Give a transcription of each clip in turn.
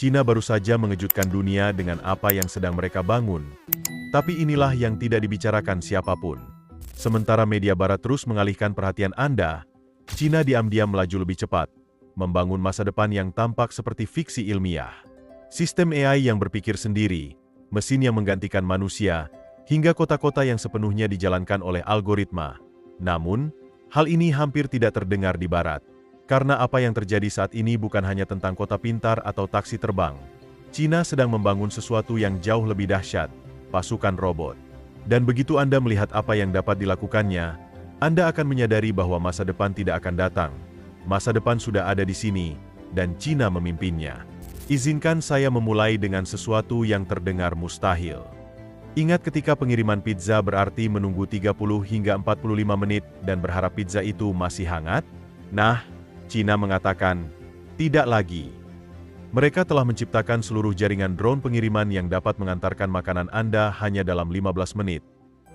Cina baru saja mengejutkan dunia dengan apa yang sedang mereka bangun. Tapi inilah yang tidak dibicarakan siapapun. Sementara media barat terus mengalihkan perhatian Anda, Cina diam-diam melaju lebih cepat, membangun masa depan yang tampak seperti fiksi ilmiah. Sistem AI yang berpikir sendiri, mesin yang menggantikan manusia, hingga kota-kota yang sepenuhnya dijalankan oleh algoritma. Namun, hal ini hampir tidak terdengar di barat. Karena apa yang terjadi saat ini bukan hanya tentang kota pintar atau taksi terbang. Cina sedang membangun sesuatu yang jauh lebih dahsyat, pasukan robot. Dan begitu Anda melihat apa yang dapat dilakukannya, Anda akan menyadari bahwa masa depan tidak akan datang. Masa depan sudah ada di sini, dan Cina memimpinnya. Izinkan saya memulai dengan sesuatu yang terdengar mustahil. Ingat ketika pengiriman pizza berarti menunggu 30 hingga 45 menit dan berharap pizza itu masih hangat? Nah, Cina mengatakan, tidak lagi. Mereka telah menciptakan seluruh jaringan drone pengiriman yang dapat mengantarkan makanan Anda hanya dalam 15 menit,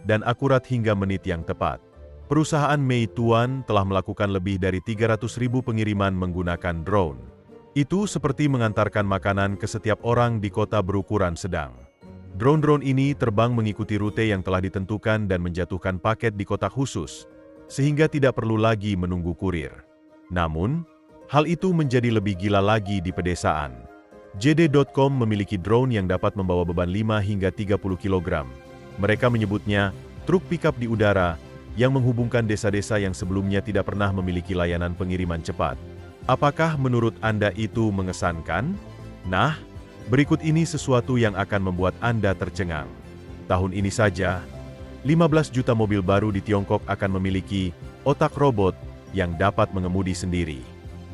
dan akurat hingga menit yang tepat. Perusahaan Meituan telah melakukan lebih dari 300.000 pengiriman menggunakan drone. Itu seperti mengantarkan makanan ke setiap orang di kota berukuran sedang. Drone-drone ini terbang mengikuti rute yang telah ditentukan dan menjatuhkan paket di kotak khusus, sehingga tidak perlu lagi menunggu kurir. Namun, hal itu menjadi lebih gila lagi di pedesaan. JD.com memiliki drone yang dapat membawa beban 5 hingga 30 kg. Mereka menyebutnya truk pickup di udara yang menghubungkan desa-desa yang sebelumnya tidak pernah memiliki layanan pengiriman cepat. Apakah menurut Anda itu mengesankan? Nah, berikut ini sesuatu yang akan membuat Anda tercengang. Tahun ini saja, 15 juta mobil baru di Tiongkok akan memiliki otak robot yang dapat mengemudi sendiri.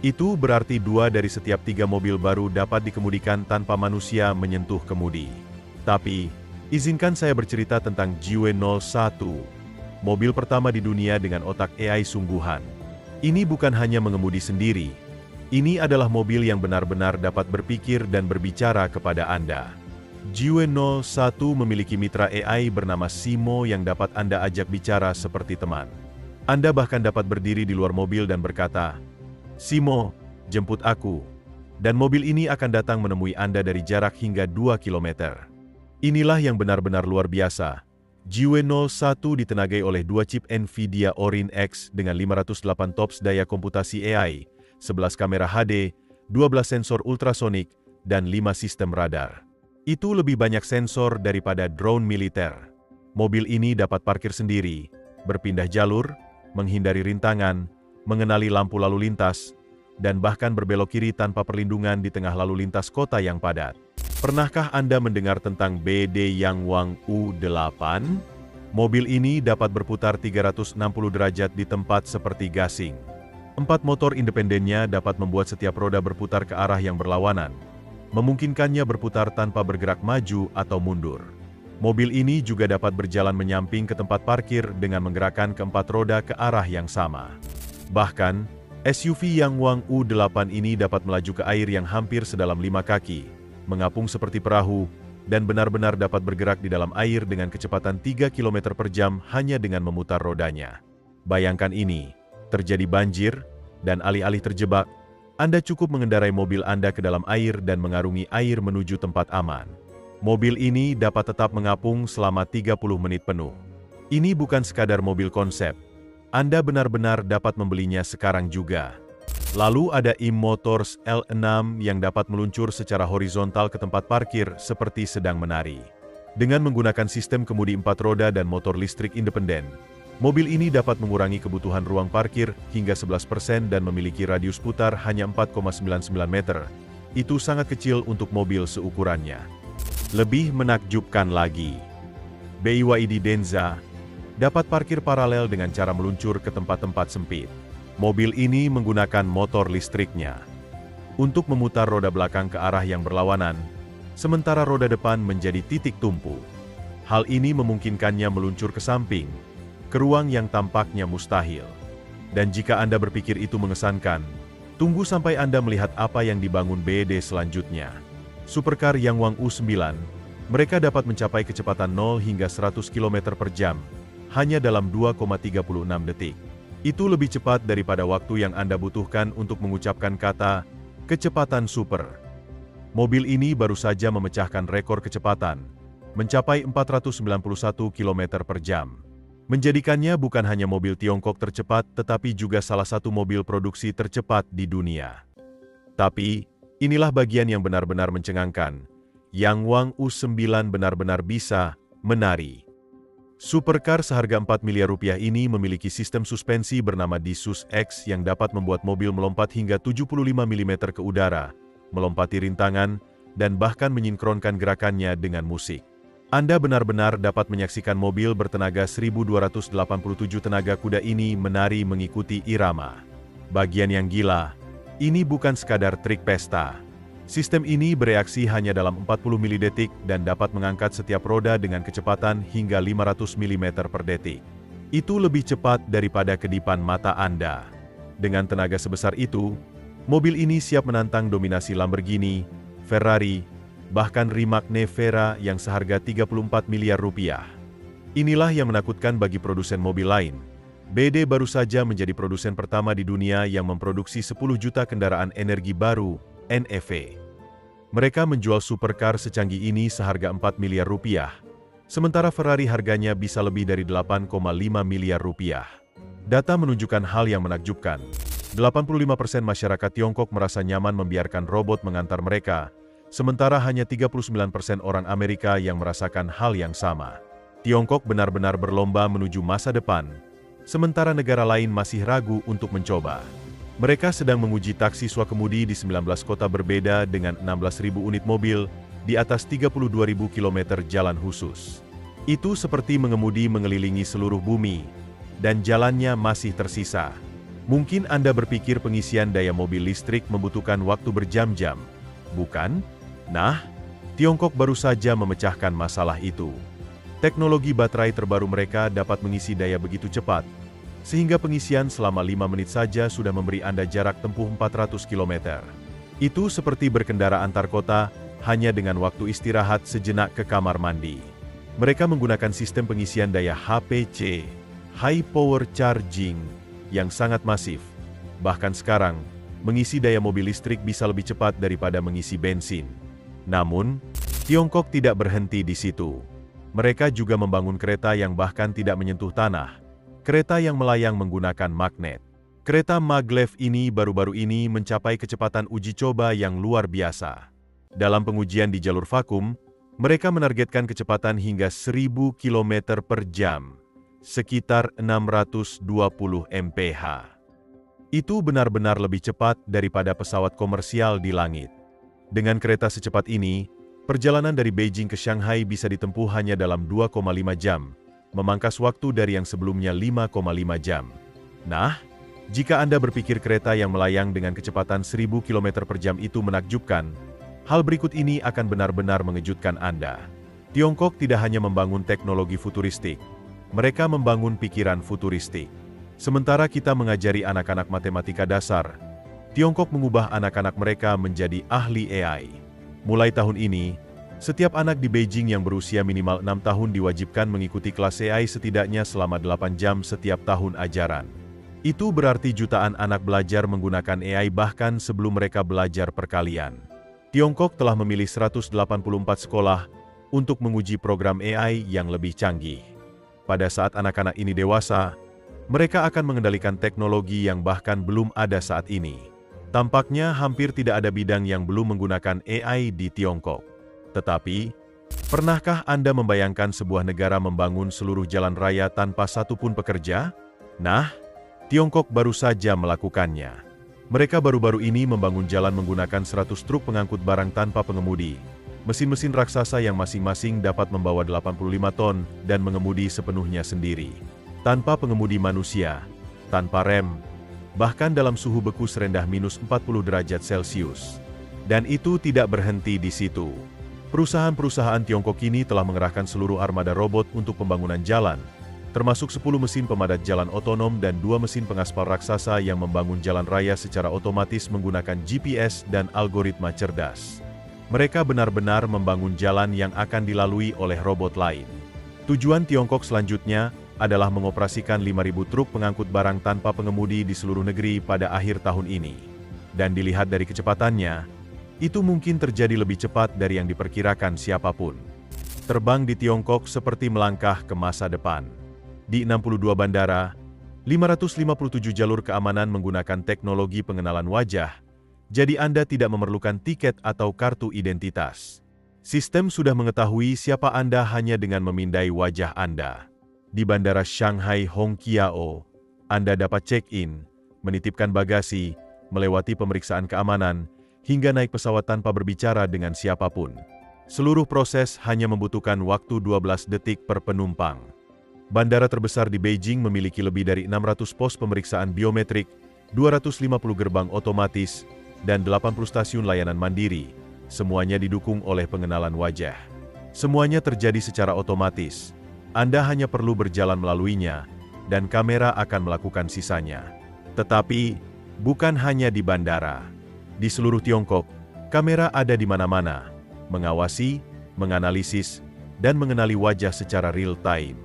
Itu berarti 2 dari setiap 3 mobil baru dapat dikemudikan tanpa manusia menyentuh kemudi. Tapi, izinkan saya bercerita tentang Jiwe01, mobil pertama di dunia dengan otak AI sungguhan. Ini bukan hanya mengemudi sendiri, ini adalah mobil yang benar-benar dapat berpikir dan berbicara kepada Anda. Jiwe01 memiliki mitra AI bernama Simo yang dapat Anda ajak bicara seperti teman. Anda bahkan dapat berdiri di luar mobil dan berkata, "Simo, jemput aku." Dan mobil ini akan datang menemui Anda dari jarak hingga 2 km. Inilah yang benar-benar luar biasa. Jiwe01 ditenagai oleh 2 chip NVIDIA Orin X dengan 508 TOPS daya komputasi AI, 11 kamera HD, 12 sensor ultrasonik, dan 5 sistem radar. Itu lebih banyak sensor daripada drone militer. Mobil ini dapat parkir sendiri, berpindah jalur, menghindari rintangan, mengenali lampu lalu lintas, dan bahkan berbelok kiri tanpa perlindungan di tengah lalu lintas kota yang padat. Pernahkah Anda mendengar tentang BD Yangwang U8? Mobil ini dapat berputar 360 derajat di tempat seperti gasing. 4 motor independennya dapat membuat setiap roda berputar ke arah yang berlawanan, memungkinkannya berputar tanpa bergerak maju atau mundur. Mobil ini juga dapat berjalan menyamping ke tempat parkir dengan menggerakkan keempat roda ke arah yang sama. Bahkan, SUV Yangwang U8 ini dapat melaju ke air yang hampir sedalam 5 kaki, mengapung seperti perahu, dan benar-benar dapat bergerak di dalam air dengan kecepatan 3 km per jam hanya dengan memutar rodanya. Bayangkan ini, terjadi banjir, dan alih-alih terjebak, Anda cukup mengendarai mobil Anda ke dalam air dan mengarungi air menuju tempat aman. Mobil ini dapat tetap mengapung selama 30 menit penuh. Ini bukan sekadar mobil konsep. Anda benar-benar dapat membelinya sekarang juga. Lalu ada e-Motors L6 yang dapat meluncur secara horizontal ke tempat parkir seperti sedang menari. Dengan menggunakan sistem kemudi 4 roda dan motor listrik independen, mobil ini dapat mengurangi kebutuhan ruang parkir hingga 11% dan memiliki radius putar hanya 4,99 meter. Itu sangat kecil untuk mobil seukurannya. Lebih menakjubkan lagi, BYD Denza dapat parkir paralel dengan cara meluncur ke tempat-tempat sempit. Mobil ini menggunakan motor listriknya untuk memutar roda belakang ke arah yang berlawanan, sementara roda depan menjadi titik tumpu. Hal ini memungkinkannya meluncur ke samping, ke ruang yang tampaknya mustahil. Dan jika Anda berpikir itu mengesankan, tunggu sampai Anda melihat apa yang dibangun BYD selanjutnya. Supercar Yangwang U9, mereka dapat mencapai kecepatan 0 hingga 100 km per jam, hanya dalam 2,36 detik. Itu lebih cepat daripada waktu yang Anda butuhkan untuk mengucapkan kata kecepatan super. Mobil ini baru saja memecahkan rekor kecepatan, mencapai 491 km per jam. Menjadikannya bukan hanya mobil Tiongkok tercepat tetapi juga salah satu mobil produksi tercepat di dunia. Tapi, inilah bagian yang benar-benar mencengangkan. Yang Wang U9 benar-benar bisa menari. Supercar seharga 4 miliar rupiah ini memiliki sistem suspensi bernama Disus X yang dapat membuat mobil melompat hingga 75 mm ke udara, melompati rintangan, dan bahkan menyinkronkan gerakannya dengan musik. Anda benar-benar dapat menyaksikan mobil bertenaga 1287 tenaga kuda ini menari mengikuti irama. Bagian yang gila, ini bukan sekadar trik pesta. Sistem ini bereaksi hanya dalam 40 milidetik dan dapat mengangkat setiap roda dengan kecepatan hingga 500 mm per detik. Itu lebih cepat daripada kedipan mata Anda. Dengan tenaga sebesar itu, mobil ini siap menantang dominasi Lamborghini, Ferrari, bahkan Rimac Nevera yang seharga 34 miliar rupiah. Inilah yang menakutkan bagi produsen mobil lain. BD baru saja menjadi produsen pertama di dunia yang memproduksi 10 juta kendaraan energi baru, NEV. Mereka menjual supercar secanggih ini seharga 4 miliar rupiah, sementara Ferrari harganya bisa lebih dari 8,5 miliar rupiah. Data menunjukkan hal yang menakjubkan. 85% masyarakat Tiongkok merasa nyaman membiarkan robot mengantar mereka, sementara hanya 39% orang Amerika yang merasakan hal yang sama. Tiongkok benar-benar berlomba menuju masa depan, sementara negara lain masih ragu untuk mencoba. Mereka sedang menguji taksi swakemudi di 19 kota berbeda dengan 16.000 unit mobil di atas 32.000 km jalan khusus. Itu seperti mengemudi mengelilingi seluruh bumi, dan jalannya masih tersisa. Mungkin Anda berpikir pengisian daya mobil listrik membutuhkan waktu berjam-jam, bukan? Nah, Tiongkok baru saja memecahkan masalah itu. Teknologi baterai terbaru mereka dapat mengisi daya begitu cepat, sehingga pengisian selama 5 menit saja sudah memberi Anda jarak tempuh 400 km. Itu seperti berkendara antar kota, hanya dengan waktu istirahat sejenak ke kamar mandi. Mereka menggunakan sistem pengisian daya HPC, High Power Charging, yang sangat masif. Bahkan sekarang, mengisi daya mobil listrik bisa lebih cepat daripada mengisi bensin. Namun, Tiongkok tidak berhenti di situ. Mereka juga membangun kereta yang bahkan tidak menyentuh tanah. Kereta yang melayang menggunakan magnet. Kereta maglev ini baru-baru ini mencapai kecepatan uji coba yang luar biasa. Dalam pengujian di jalur vakum, mereka menargetkan kecepatan hingga 1000 km per jam, sekitar 620 mph. Itu benar-benar lebih cepat daripada pesawat komersial di langit. Dengan kereta secepat ini, perjalanan dari Beijing ke Shanghai bisa ditempuh hanya dalam 2,5 jam, memangkas waktu dari yang sebelumnya 5,5 jam. Nah, jika Anda berpikir kereta yang melayang dengan kecepatan 1000 km per jam itu menakjubkan, hal berikut ini akan benar-benar mengejutkan Anda. Tiongkok tidak hanya membangun teknologi futuristik, mereka membangun pikiran futuristik. Sementara kita mengajari anak-anak matematika dasar, Tiongkok mengubah anak-anak mereka menjadi ahli AI. Mulai tahun ini, setiap anak di Beijing yang berusia minimal 6 tahun diwajibkan mengikuti kelas AI setidaknya selama 8 jam setiap tahun ajaran. Itu berarti jutaan anak belajar menggunakan AI bahkan sebelum mereka belajar perkalian. Tiongkok telah memilih 184 sekolah untuk menguji program AI yang lebih canggih. Pada saat anak-anak ini dewasa, mereka akan mengendalikan teknologi yang bahkan belum ada saat ini. Tampaknya hampir tidak ada bidang yang belum menggunakan AI di Tiongkok. Tetapi, pernahkah Anda membayangkan sebuah negara membangun seluruh jalan raya tanpa satupun pekerja? Nah, Tiongkok baru saja melakukannya. Mereka baru-baru ini membangun jalan menggunakan 100 truk pengangkut barang tanpa pengemudi, mesin-mesin raksasa yang masing-masing dapat membawa 85 ton dan mengemudi sepenuhnya sendiri. Tanpa pengemudi manusia, tanpa rem, bahkan dalam suhu beku serendah minus 40 derajat Celcius. Dan itu tidak berhenti di situ. Perusahaan-perusahaan Tiongkok ini telah mengerahkan seluruh armada robot untuk pembangunan jalan, termasuk 10 mesin pemadat jalan otonom dan 2 mesin pengaspal raksasa yang membangun jalan raya secara otomatis menggunakan GPS dan algoritma cerdas. Mereka benar-benar membangun jalan yang akan dilalui oleh robot lain. Tujuan Tiongkok selanjutnya adalah mengoperasikan 5.000 truk pengangkut barang tanpa pengemudi di seluruh negeri pada akhir tahun ini. Dan dilihat dari kecepatannya, Itu mungkin terjadi lebih cepat dari yang diperkirakan siapapun. Terbang di Tiongkok seperti melangkah ke masa depan. Di 62 bandara, 557 jalur keamanan menggunakan teknologi pengenalan wajah, jadi Anda tidak memerlukan tiket atau kartu identitas. Sistem sudah mengetahui siapa Anda hanya dengan memindai wajah Anda. Di Bandara Shanghai Hongqiao, Anda dapat check-in, menitipkan bagasi, melewati pemeriksaan keamanan, hingga naik pesawat tanpa berbicara dengan siapapun. Seluruh proses hanya membutuhkan waktu 12 detik per penumpang. Bandara terbesar di Beijing memiliki lebih dari 600 pos pemeriksaan biometrik, 250 gerbang otomatis, dan 80 stasiun layanan mandiri. Semuanya didukung oleh pengenalan wajah. Semuanya terjadi secara otomatis. Anda hanya perlu berjalan melaluinya, dan kamera akan melakukan sisanya. Tetapi, bukan hanya di bandara. Di seluruh Tiongkok, kamera ada di mana-mana, mengawasi, menganalisis, dan mengenali wajah secara real-time.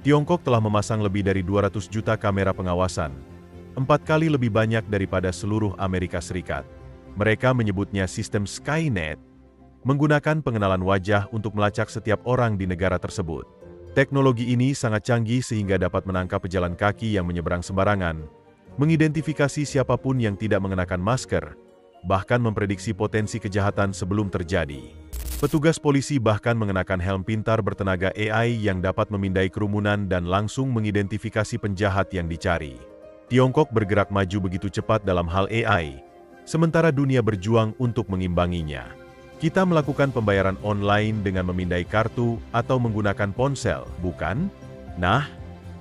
Tiongkok telah memasang lebih dari 200 juta kamera pengawasan, 4 kali lebih banyak daripada seluruh Amerika Serikat. Mereka menyebutnya sistem Skynet, menggunakan pengenalan wajah untuk melacak setiap orang di negara tersebut. Teknologi ini sangat canggih sehingga dapat menangkap pejalan kaki yang menyeberang sembarangan, mengidentifikasi siapapun yang tidak mengenakan masker, bahkan memprediksi potensi kejahatan sebelum terjadi. Petugas polisi bahkan mengenakan helm pintar bertenaga AI yang dapat memindai kerumunan dan langsung mengidentifikasi penjahat yang dicari. Tiongkok bergerak maju begitu cepat dalam hal AI, sementara dunia berjuang untuk mengimbanginya. Kita melakukan pembayaran online dengan memindai kartu atau menggunakan ponsel, bukan? Nah,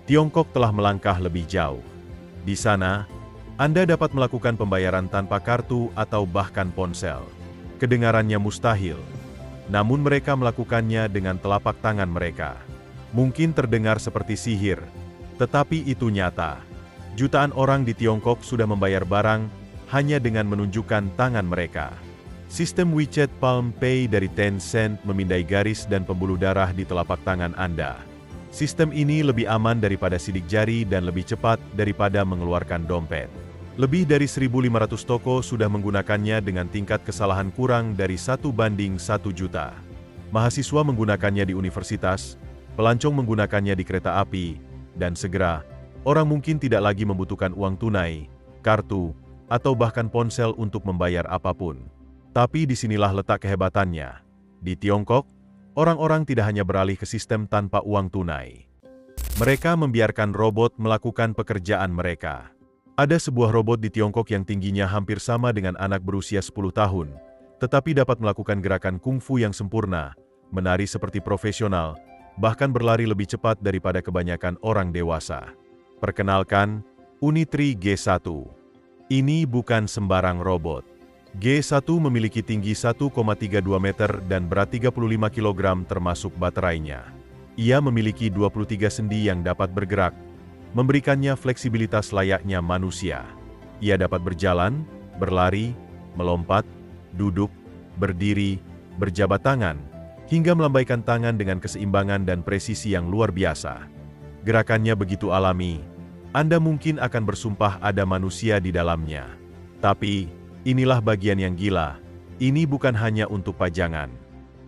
Tiongkok telah melangkah lebih jauh. Di sana, Anda dapat melakukan pembayaran tanpa kartu atau bahkan ponsel. Kedengarannya mustahil, namun mereka melakukannya dengan telapak tangan mereka. Mungkin terdengar seperti sihir, tetapi itu nyata. Jutaan orang di Tiongkok sudah membayar barang hanya dengan menunjukkan tangan mereka. Sistem WeChat Palm Pay dari Tencent memindai garis dan pembuluh darah di telapak tangan Anda. Sistem ini lebih aman daripada sidik jari dan lebih cepat daripada mengeluarkan dompet. Lebih dari 1.500 toko sudah menggunakannya dengan tingkat kesalahan kurang dari 1:1 juta. Mahasiswa menggunakannya di universitas, pelancong menggunakannya di kereta api, dan segera, orang mungkin tidak lagi membutuhkan uang tunai, kartu, atau bahkan ponsel untuk membayar apapun. Tapi disinilah letak kehebatannya. Di Tiongkok, orang-orang tidak hanya beralih ke sistem tanpa uang tunai. Mereka membiarkan robot melakukan pekerjaan mereka. Ada sebuah robot di Tiongkok yang tingginya hampir sama dengan anak berusia 10 tahun, tetapi dapat melakukan gerakan kungfu yang sempurna, menari seperti profesional, bahkan berlari lebih cepat daripada kebanyakan orang dewasa. Perkenalkan, Unitree G1. Ini bukan sembarang robot. G1 memiliki tinggi 1,32 meter dan berat 35 kg termasuk baterainya. Ia memiliki 23 sendi yang dapat bergerak, memberikannya fleksibilitas layaknya manusia. Ia dapat berjalan, berlari, melompat, duduk, berdiri, berjabat tangan, hingga melambaikan tangan dengan keseimbangan dan presisi yang luar biasa. Gerakannya begitu alami, Anda mungkin akan bersumpah ada manusia di dalamnya. Tapi, inilah bagian yang gila, ini bukan hanya untuk pajangan.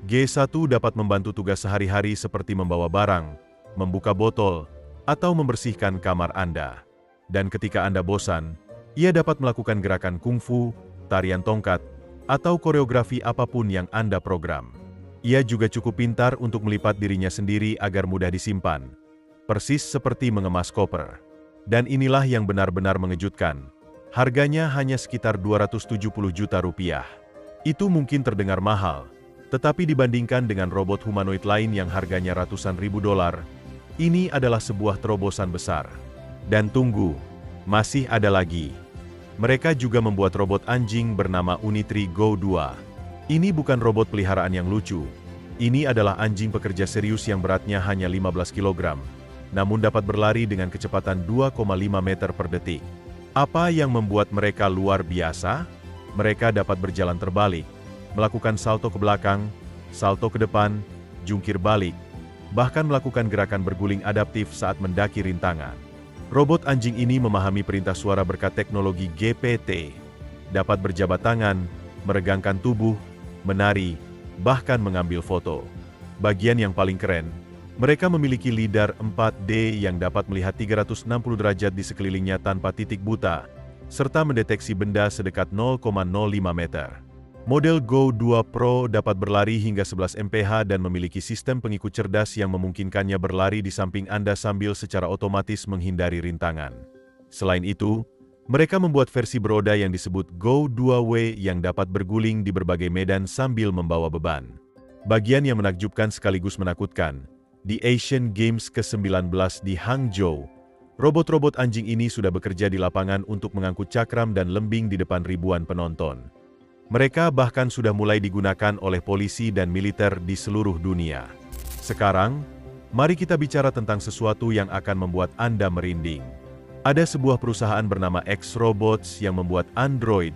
G1 dapat membantu tugas sehari-hari seperti membawa barang, membuka botol, atau membersihkan kamar Anda. Dan ketika Anda bosan, ia dapat melakukan gerakan kungfu, tarian tongkat, atau koreografi apapun yang Anda program. Ia juga cukup pintar untuk melipat dirinya sendiri agar mudah disimpan, persis seperti mengemas koper. Dan inilah yang benar-benar mengejutkan. Harganya hanya sekitar 270 juta rupiah. Itu mungkin terdengar mahal, tetapi dibandingkan dengan robot humanoid lain yang harganya ratusan ribu dolar, ini adalah sebuah terobosan besar. Dan tunggu, masih ada lagi. Mereka juga membuat robot anjing bernama Unitree Go 2. Ini bukan robot peliharaan yang lucu. Ini adalah anjing pekerja serius yang beratnya hanya 15 kg, namun dapat berlari dengan kecepatan 2,5 meter per detik. Apa yang membuat mereka luar biasa? Mereka dapat berjalan terbalik, melakukan salto ke belakang, salto ke depan, jungkir balik, bahkan melakukan gerakan berguling adaptif saat mendaki rintangan. Robot anjing ini memahami perintah suara berkat teknologi GPT, dapat berjabat tangan, meregangkan tubuh, menari, bahkan mengambil foto. Bagian yang paling keren, mereka memiliki lidar 4D yang dapat melihat 360 derajat di sekelilingnya tanpa titik buta, serta mendeteksi benda sedekat 0,05 meter. Model Go 2 Pro dapat berlari hingga 11 mph dan memiliki sistem pengikut cerdas yang memungkinkannya berlari di samping Anda sambil secara otomatis menghindari rintangan. Selain itu, mereka membuat versi beroda yang disebut Go 2W yang dapat berguling di berbagai medan sambil membawa beban. Bagian yang menakjubkan sekaligus menakutkan, di Asian Games ke-19 di Hangzhou, robot-robot anjing ini sudah bekerja di lapangan untuk mengangkut cakram dan lembing di depan ribuan penonton. Mereka bahkan sudah mulai digunakan oleh polisi dan militer di seluruh dunia. Sekarang, mari kita bicara tentang sesuatu yang akan membuat Anda merinding. Ada sebuah perusahaan bernama X-Robots yang membuat Android,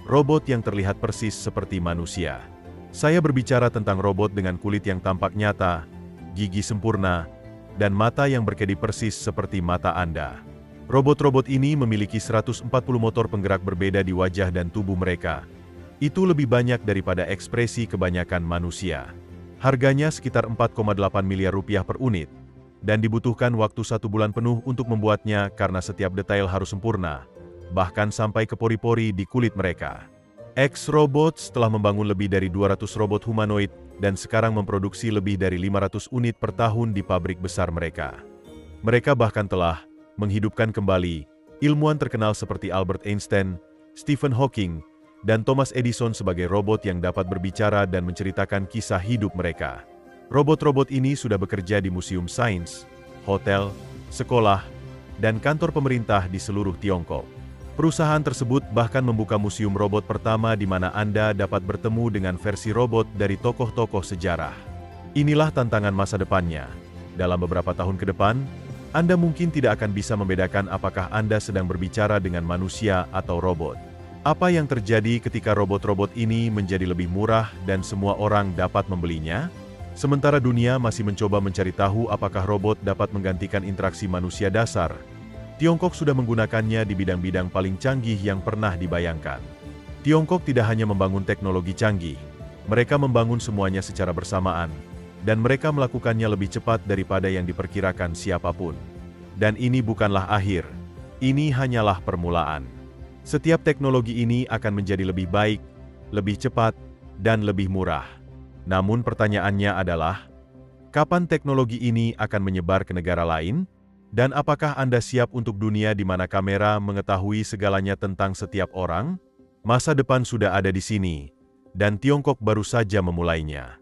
robot yang terlihat persis seperti manusia. Saya berbicara tentang robot dengan kulit yang tampak nyata, gigi sempurna, dan mata yang berkedip persis seperti mata Anda. Robot-robot ini memiliki 140 motor penggerak berbeda di wajah dan tubuh mereka. Itu lebih banyak daripada ekspresi kebanyakan manusia. Harganya sekitar 4,8 miliar rupiah per unit, dan dibutuhkan waktu 1 bulan penuh untuk membuatnya karena setiap detail harus sempurna, bahkan sampai ke pori-pori di kulit mereka. X-Robots telah membangun lebih dari 200 robot humanoid dan sekarang memproduksi lebih dari 500 unit per tahun di pabrik besar mereka. Mereka bahkan telah menghidupkan kembali ilmuwan terkenal seperti Albert Einstein, Stephen Hawking, dan Thomas Edison sebagai robot yang dapat berbicara dan menceritakan kisah hidup mereka. Robot-robot ini sudah bekerja di museum sains, hotel, sekolah, dan kantor pemerintah di seluruh Tiongkok. Perusahaan tersebut bahkan membuka museum robot pertama di mana Anda dapat bertemu dengan versi robot dari tokoh-tokoh sejarah. Inilah tantangan masa depannya. Dalam beberapa tahun ke depan, Anda mungkin tidak akan bisa membedakan apakah Anda sedang berbicara dengan manusia atau robot. Apa yang terjadi ketika robot-robot ini menjadi lebih murah dan semua orang dapat membelinya? Sementara dunia masih mencoba mencari tahu apakah robot dapat menggantikan interaksi manusia dasar, Tiongkok sudah menggunakannya di bidang-bidang paling canggih yang pernah dibayangkan. Tiongkok tidak hanya membangun teknologi canggih, mereka membangun semuanya secara bersamaan, dan mereka melakukannya lebih cepat daripada yang diperkirakan siapapun. Dan ini bukanlah akhir, ini hanyalah permulaan. Setiap teknologi ini akan menjadi lebih baik, lebih cepat, dan lebih murah. Namun pertanyaannya adalah, kapan teknologi ini akan menyebar ke negara lain? Dan apakah Anda siap untuk dunia di mana kamera mengetahui segalanya tentang setiap orang? Masa depan sudah ada di sini, dan Tiongkok baru saja memulainya.